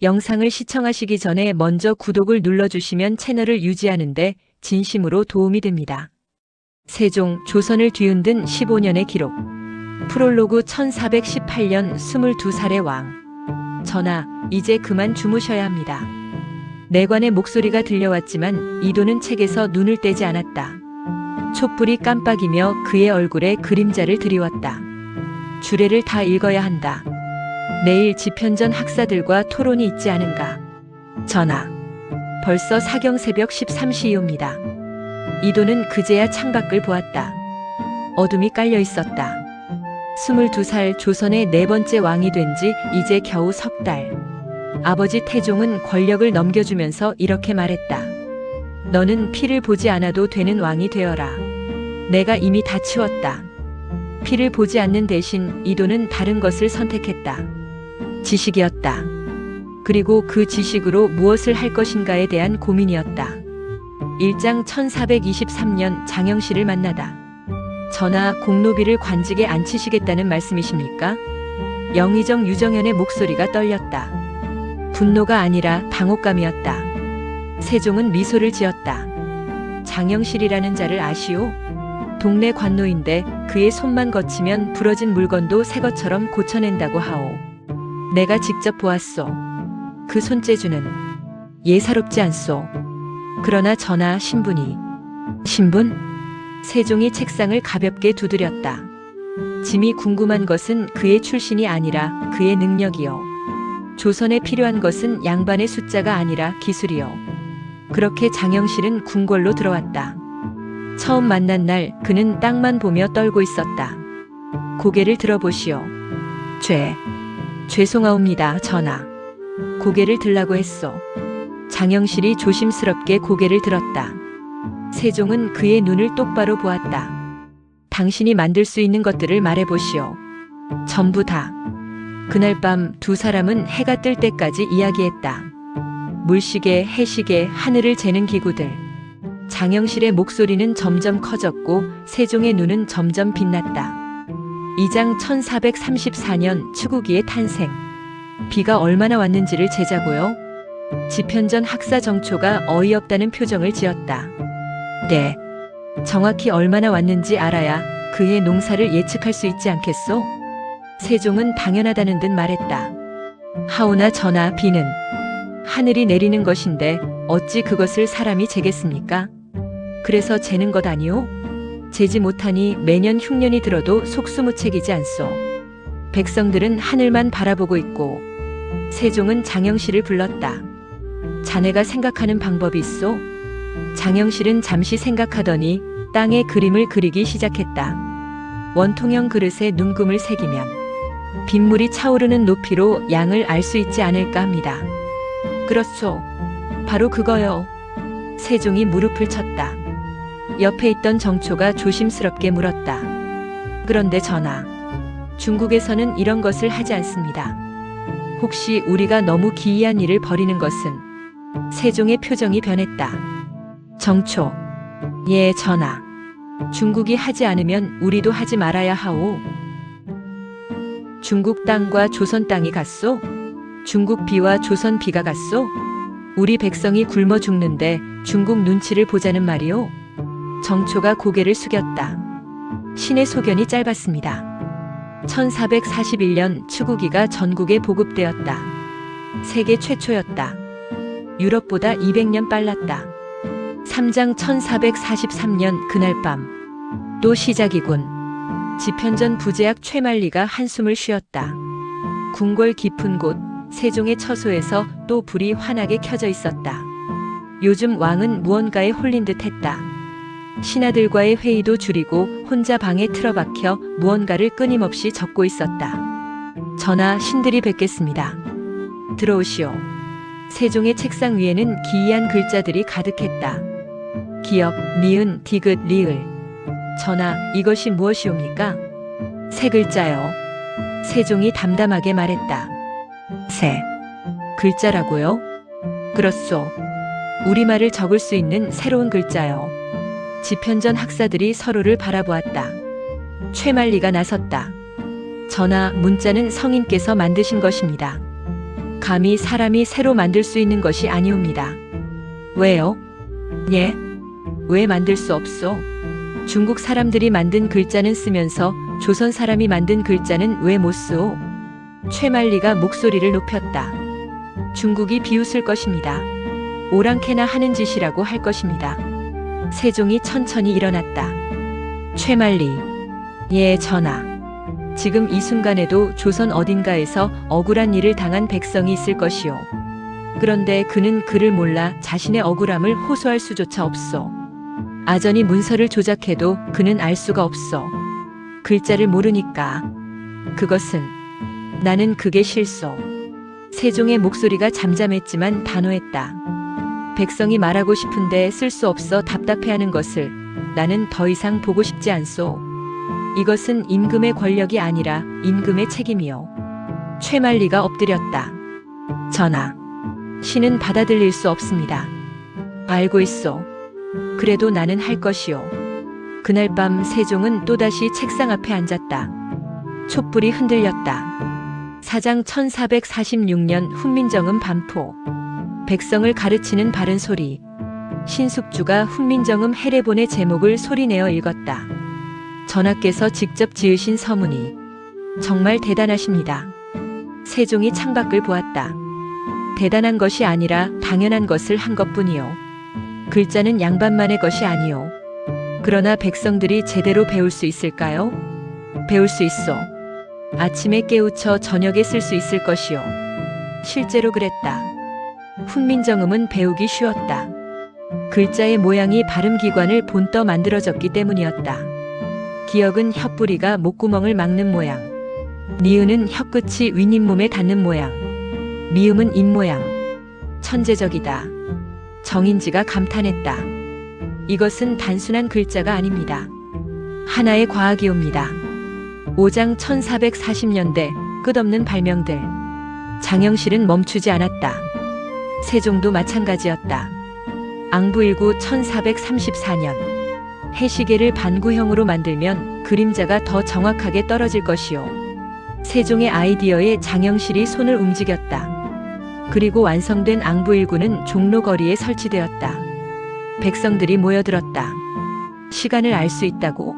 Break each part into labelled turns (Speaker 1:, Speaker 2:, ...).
Speaker 1: 영상을 시청하시기 전에 먼저 구독을 눌러주시면 채널을 유지하는데 진심으로 도움이 됩니다. 세종, 조선을 뒤흔든 15년의 기록. 프롤로그 1418년 22살의 왕. 전하, 이제 그만 주무셔야 합니다. 내관의 목소리가 들려왔지만 이도는 책에서 눈을 떼지 않았다. 촛불이 깜빡이며 그의 얼굴에 그림자를 드리웠다. 주례를 다 읽어야 한다. 내일 집현전 학사들과 토론이 있지 않은가. 전하, 벌써 사경 새벽 13시이옵니다. 이도는 그제야 창밖을 보았다. 어둠이 깔려 있었다. 22살 조선의 네 번째 왕이 된 지 이제 겨우 석 달. 아버지 태종은 권력을 넘겨주면서 이렇게 말했다. 너는 피를 보지 않아도 되는 왕이 되어라. 내가 이미 다 치웠다. 피를 보지 않는 대신 이도는 다른 것을 선택했다. 지식이었다. 그리고 그 지식으로 무엇을 할 것인가에 대한 고민이었다. 일장 1423년 장영실을 만나다. 전하, 공노비를 관직에 앉히시겠다는 말씀이십니까? 영의정 유정현의 목소리가 떨렸다. 분노가 아니라 당혹감이었다. 세종은 미소를 지었다. 장영실이라는 자를 아시오? 동네 관노인데 그의 손만 거치면 부러진 물건도 새 것처럼 고쳐낸다고 하오. 내가 직접 보았소. 그 손재주는 예사롭지 않소. 그러나 전하, 신분이. 신분? 세종이 책상을 가볍게 두드렸다. 짐이 궁금한 것은 그의 출신이 아니라 그의 능력이요. 조선에 필요한 것은 양반의 숫자가 아니라 기술이요. 그렇게 장영실은 궁궐로 들어왔다. 처음 만난 날 그는 땅만 보며 떨고 있었다. 고개를 들어보시오. 죄송하옵니다, 전하. 고개를 들라고 했소. 장영실이 조심스럽게 고개를 들었다. 세종은 그의 눈을 똑바로 보았다. 당신이 만들 수 있는 것들을 말해보시오. 전부 다. 그날 밤 두 사람은 해가 뜰 때까지 이야기했다. 물시계, 해시계, 하늘을 재는 기구들. 장영실의 목소리는 점점 커졌고 세종의 눈은 점점 빛났다. 2장 1434년 추구기의 탄생. 비가 얼마나 왔는지를 재자고요. 집현전 학사 정초가 어이없다는 표정을 지었다. 네. 정확히 얼마나 왔는지 알아야 그의 농사를 예측할 수 있지 않겠소? 세종은 당연하다는 듯 말했다. 하오나 전하, 비는 하늘이 내리는 것인데 어찌 그것을 사람이 재겠습니까? 그래서 재는 것 아니오? 재지 못하니 매년 흉년이 들어도 속수무책이지 않소. 백성들은 하늘만 바라보고 있고. 세종은 장영실을 불렀다. 자네가 생각하는 방법이 있소? 장영실은 잠시 생각하더니 땅에 그림을 그리기 시작했다. 원통형 그릇에 눈금을 새기면 빗물이 차오르는 높이로 양을 알 수 있지 않을까 합니다. 그렇소. 바로 그거요. 세종이 무릎을 쳤다. 옆에 있던 정초가 조심스럽게 물었다. 그런데 전하, 중국에서는 이런 것을 하지 않습니다. 혹시 우리가 너무 기이한 일을 벌이는 것은? 세종의 표정이 변했다. 정초. 예, 전하. 중국이 하지 않으면 우리도 하지 말아야 하오. 중국 땅과 조선 땅이 같소? 중국 비와 조선 비가 같소? 우리 백성이 굶어 죽는데 중국 눈치를 보자는 말이오? 정초가 고개를 숙였다. 신의 소견이 짧았습니다. 1441년 추구기가 전국에 보급되었다. 세계 최초였다. 유럽보다 200년 빨랐다. 3장 1443년 그날 밤. 또 시작이군. 집현전 부제학 최만리가 한숨을 쉬었다. 궁궐 깊은 곳 세종의 처소에서 또 불이 환하게 켜져 있었다. 요즘 왕은 무언가에 홀린 듯 했다. 신하들과의 회의도 줄이고 혼자 방에 틀어박혀 무언가를 끊임없이 적고 있었다. 전하, 신들이 뵙겠습니다. 들어오시오. 세종의 책상 위에는 기이한 글자들이 가득했다. 기역, 니은, 디귿, 리을. 전하, 이것이 무엇이옵니까? 세 글자요. 세종이 담담하게 말했다. 세 글자라고요? 그렇소. 우리말을 적을 수 있는 새로운 글자요. 집현전 학사들이 서로를 바라보았다. 최만리가 나섰다. 전하, 문자는 성인께서 만드신 것입니다. 감히 사람이 새로 만들 수 있는 것이 아니옵니다. 왜요? 예? 왜 만들 수 없소? 중국 사람들이 만든 글자는 쓰면서 조선 사람이 만든 글자는 왜 못 쓰오? 최만리가 목소리를 높였다. 중국이 비웃을 것입니다. 오랑캐나 하는 짓이라고 할 것입니다. 세종이 천천히 일어났다. 최만리. 예, 전하. 지금 이 순간에도 조선 어딘가에서 억울한 일을 당한 백성이 있을 것이오. 그런데 그는 그를 몰라 자신의 억울함을 호소할 수조차 없어. 아전이 문서를 조작해도 그는 알 수가 없어. 글자를 모르니까. 그것은 나는 그게 싫소. 세종의 목소리가 잠잠했지만 단호했다. 백성이 말하고 싶은데 쓸 수 없어 답답해하는 것을 나는 더 이상 보고 싶지 않소. 이것은 임금의 권력이 아니라 임금의 책임이요. 최만리가 엎드렸다. 전하, 신은 받아들일 수 없습니다. 알고 있소. 그래도 나는 할 것이요. 그날 밤 세종은 또다시 책상 앞에 앉았다. 촛불이 흔들렸다. 사장 1446년 훈민정음 반포. 백성을 가르치는 바른 소리. 신숙주가 훈민정음 해례본의 제목을 소리내어 읽었다. 전하께서 직접 지으신 서문이 정말 대단하십니다. 세종이 창밖을 보았다. 대단한 것이 아니라 당연한 것을 한 것뿐이요. 글자는 양반만의 것이 아니요. 그러나 백성들이 제대로 배울 수 있을까요? 배울 수 있어. 아침에 깨우쳐 저녁에 쓸 수 있을 것이요. 실제로 그랬다. 훈민정음은 배우기 쉬웠다. 글자의 모양이 발음기관을 본떠 만들어졌기 때문이었다. 기역은 혓뿌리가 목구멍을 막는 모양. 니은은 혀끝이 윗잇몸에 닿는 모양. 미음은 입모양. 천재적이다. 정인지가 감탄했다. 이것은 단순한 글자가 아닙니다. 하나의 과학이옵니다. 5장 1440년대 끝없는 발명들. 장영실은 멈추지 않았다. 세종도 마찬가지였다. 앙부일구 1434년. 해시계를 반구형으로 만들면 그림자가 더 정확하게 떨어질 것이요. 세종의 아이디어에 장영실이 손을 움직였다. 그리고 완성된 앙부일구는 종로거리에 설치되었다. 백성들이 모여들었다. 시간을 알 수 있다고?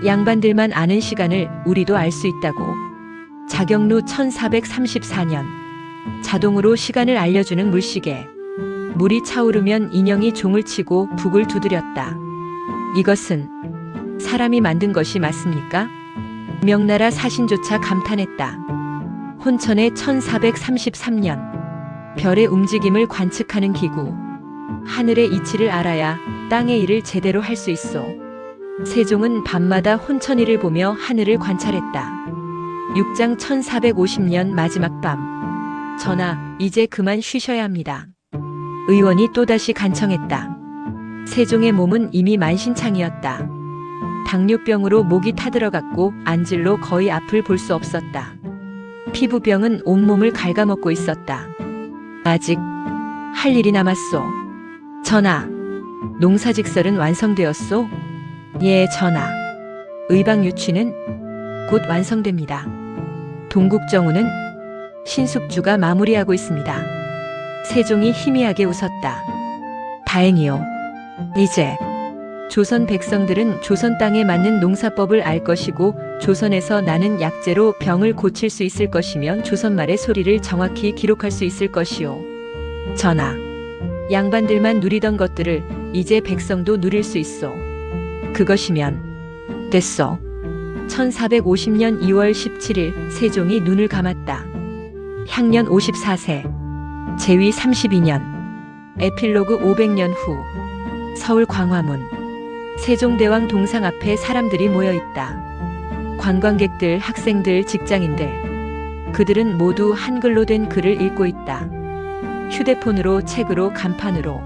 Speaker 1: 양반들만 아는 시간을 우리도 알 수 있다고? 자경루 1434년. 자동으로 시간을 알려주는 물시계. 물이 차오르면 인형이 종을 치고 북을 두드렸다. 이것은 사람이 만든 것이 맞습니까? 명나라 사신조차 감탄했다. 혼천의 1433년. 별의 움직임을 관측하는 기구. 하늘의 이치를 알아야 땅의 일을 제대로 할 수 있어. 세종은 밤마다 혼천이를 보며 하늘을 관찰했다. 6장 1450년 마지막 밤. 전하, 이제 그만 쉬셔야 합니다. 의원이 또다시 간청했다. 세종의 몸은 이미 만신창이었다. 당뇨병으로 목이 타들어갔고 안질로 거의 앞을 볼 수 없었다. 피부병은 온몸을 갉아먹고 있었다. 아직 할 일이 남았소. 전하, 농사직설은 완성되었소? 예, 전하. 의방유취는 곧 완성됩니다. 동국정우는 신숙주가 마무리하고 있습니다. 세종이 희미하게 웃었다. 다행이요. 이제 조선 백성들은 조선 땅에 맞는 농사법을 알 것이고 조선에서 나는 약재로 병을 고칠 수 있을 것이며 조선말의 소리를 정확히 기록할 수 있을 것이요. 전하, 양반들만 누리던 것들을 이제 백성도 누릴 수 있어. 그것이면 됐어. 1450년 2월 17일 세종이 눈을 감았다. 향년 54세. 제위 32년. 에필로그 500년 후. 서울 광화문. 세종대왕 동상 앞에 사람들이 모여 있다. 관광객들, 학생들, 직장인들. 그들은 모두 한글로 된 글을 읽고 있다. 휴대폰으로, 책으로, 간판으로.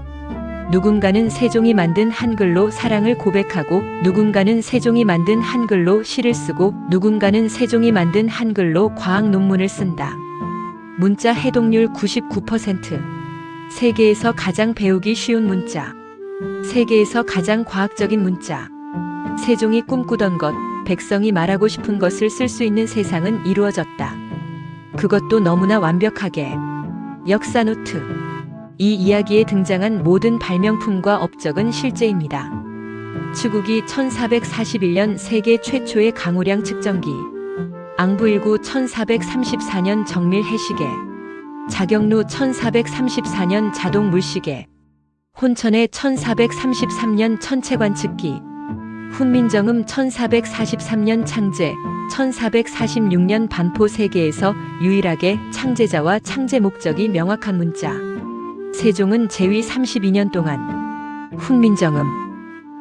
Speaker 1: 누군가는 세종이 만든 한글로 사랑을 고백하고, 누군가는 세종이 만든 한글로 시를 쓰고, 누군가는 세종이 만든 한글로 과학 논문을 쓴다. 문자 해독률 99%. 세계에서 가장 배우기 쉬운 문자. 세계에서 가장 과학적인 문자. 세종이 꿈꾸던 것, 백성이 말하고 싶은 것을 쓸 수 있는 세상은 이루어졌다. 그것도 너무나 완벽하게. 역사 노트. 이 이야기에 등장한 모든 발명품과 업적은 실제입니다. 추구기 1441년 세계 최초의 강우량 측정기, 앙부일구 1434년 정밀 해시계, 자경루 1434년 자동 물시계, 혼천의 1433년 천체 관측기, 훈민정음 1443년 창제, 1446년 반포 세계에서 유일하게 창제자와 창제 목적이 명확한 문자. 세종은 재위 32년 동안 훈민정음,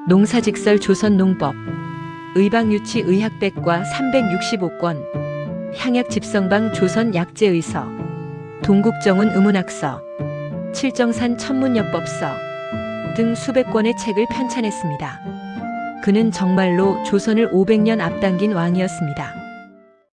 Speaker 1: 농사직설 조선농법, 의방유치 의학백과 365권, 향약집성방 조선약제의서, 동국정운 의문학서, 칠정산 천문여법서 등 수백 권의 책을 편찬했습니다. 그는 정말로 조선을 500년 앞당긴 왕이었습니다.